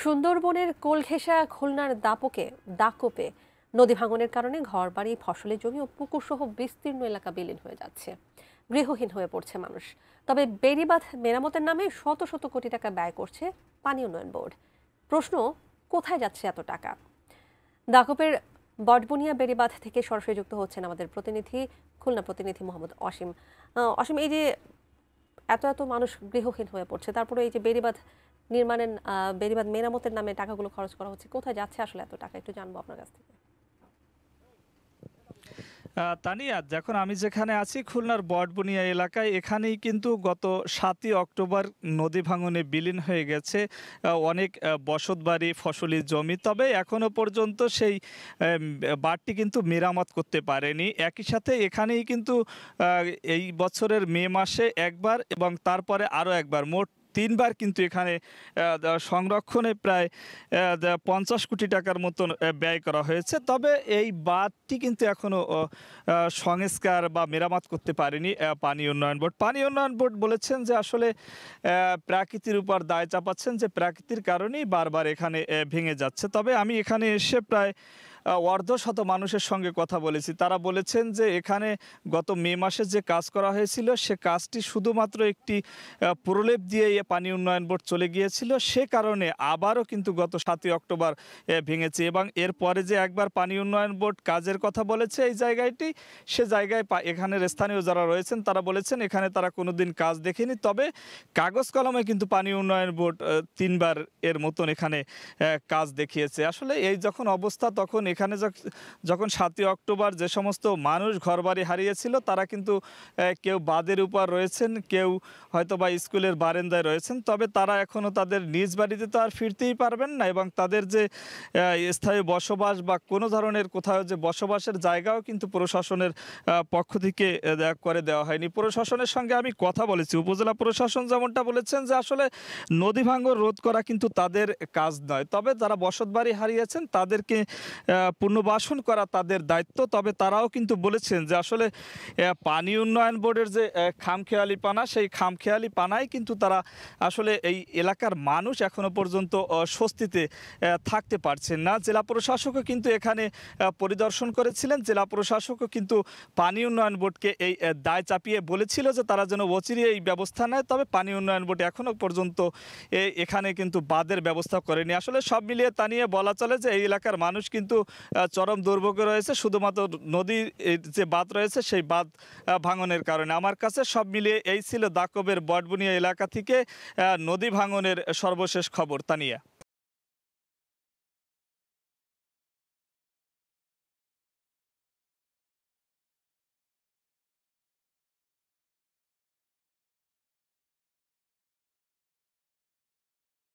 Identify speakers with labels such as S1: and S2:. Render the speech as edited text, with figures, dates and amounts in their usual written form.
S1: সুন্দরবনের কোলঘেঁষা খুলনার দাপোপে নদী ভাঙনের কারণে ঘরবাড়ি, ফসলের জমি ও পুকুর সহ বিস্তীর্ণ এলাকা বিলীন হয়ে যাচ্ছে। গৃহহীন হয়ে পড়ছে মানুষ। তবে বেড়িবাঁধ মেরামতের নামে শত শত কোটি টাকা ব্যয় করছে পানি উন্নয়ন বোর্ড। প্রশ্ন, কোথায় যাচ্ছে এত টাকা? দাপোপের বটবুনিয়া বেড়িবাঁধ থেকে সরাসরি যুক্ত হচ্ছেন আমাদের খুলনা প্রতিনিধি মোহাম্মদ অসীম। অসীম, এই যে এত এত মানুষ গৃহহীন হয়ে পড়ছে, তারপরে এই যে বেড়িবাঁধ মেরামতের নামে টাকাগুলো খরচ করা হচ্ছে, কোথায় যাচ্ছে আসলে এত টাকা, একটু জানবো আপনার কাছ থেকে।
S2: তানিয়া, যখন আমি যেখানে আছি খুলনার বটবুনিয়া এলাকায়, এখানেই কিন্তু গত ৭ই অক্টোবর নদী ভাঙনে বিলীন হয়ে গেছে অনেক বসতবাড়ি, ফসলি জমি। তবে এখনো পর্যন্ত সেই বাঁধটি কিন্তু মেরামত করতে পারেনি। একই সাথে এখানেই কিন্তু এই বছরের মে মাসে একবার এবং তারপরে আরও একবার, মোট ৩ বার কিন্তু এখানে সংরক্ষণে প্রায় ৫০ কোটি টাকার মতন ব্যয় করা হয়েছে। তবে এই বাঁধটি কিন্তু এখনো সংস্কার বা মেরামত করতে পারেনি পানি উন্নয়ন বোর্ড। পানি উন্নয়ন বোর্ড বলেছেন যে আসলে প্রকৃতির উপর দায় চাপাচ্ছেন, যে প্রকৃতির কারণেই বারবার এখানে ভেঙে যাচ্ছে। তবে আমি এখানে এসে প্রায় অর্ধশত মানুষের সঙ্গে কথা বলেছি। তারা বলেছেন যে এখানে গত মে মাসে যে কাজ করা হয়েছিল, সে কাজটি শুধুমাত্র একটি প্রলেপ দিয়ে পানি উন্নয়ন বোর্ড চলে গিয়েছিল। সে কারণে আবারও কিন্তু গত ৭ই অক্টোবর ভেঙেছে, এবং এরপরে যে একবার পানি উন্নয়ন বোর্ড কাজের কথা বলেছে এই জায়গাটি, সে জায়গায় এখানের স্থানীয় যারা রয়েছেন তারা বলেছেন এখানে তারা কোনোদিন কাজ দেখেনি। তবে কাগজ কলমে কিন্তু পানি উন্নয়ন বোর্ড ৩ বার এর মতন এখানে কাজ দেখিয়েছে। আসলে এই যখন অবস্থা, তখন এখানে যখন ৭ই অক্টোবর যে সমস্ত মানুষ ঘরবাড়ি হারিয়েছিল, তারা কিন্তু কেউ বাঁধের উপর রয়েছেন, কেউ হয়তো বা স্কুলের বারান্দায় রয়েছেন। তবে তারা এখনও তাদের নিজ বাড়িতে তো আর ফিরতেই পারবেন না, এবং তাদের যে স্থায়ী বসবাস বা কোনো ধরনের কোথাও যে বসবাসের জায়গাও কিন্তু প্রশাসনের পক্ষ থেকে করে দেওয়া হয়নি। প্রশাসনের সঙ্গে আমি কথা বলেছি, উপজেলা প্রশাসন যেমনটা বলেছেন যে আসলে নদী ভাঙন রোধ করা কিন্তু তাদের কাজ নয়, তবে যারা বসতবাড়ি হারিয়েছেন তাদেরকে পুনর্বাসন করা তাদের দায়িত্ব। তবে তারাও কিন্তু বলেছেন যে আসলে পানি উন্নয়ন বোর্ডের যে খামখেয়ালিপানা, সেই খামখেয়ালিপানায় কিন্তু তারা আসলে এই এলাকার মানুষ এখনো পর্যন্ত স্বস্তিতে থাকতে পারছেন না। জেলা প্রশাসকও কিন্তু এখানে পরিদর্শন করেছিলেন। জেলা প্রশাসকও কিন্তু পানি উন্নয়ন বোর্ডকে এই দায় চাপিয়ে বলেছিল যে তারা যেন অচিরে এই ব্যবস্থা নেয়। তবে পানি উন্নয়ন বোর্ড এখনো পর্যন্ত এখানে কিন্তু বাঁধের ব্যবস্থা করেনি। আসলে সব মিলিয়ে তা নিয়ে বলা চলে যে এই এলাকার মানুষ কিন্তু চরম দুর্ভোগে রয়েছে, শুধুমাত্র নদীর যে বাঁধ রয়েছে সেই বাঁধ ভাঙনের কারণে। আমার কাছে সব মিলিয়ে এই ছিল দাপোপের বটবুনিয়া এলাকা থেকে নদী ভাঙনের সর্বশেষ খবর। তানিয়া।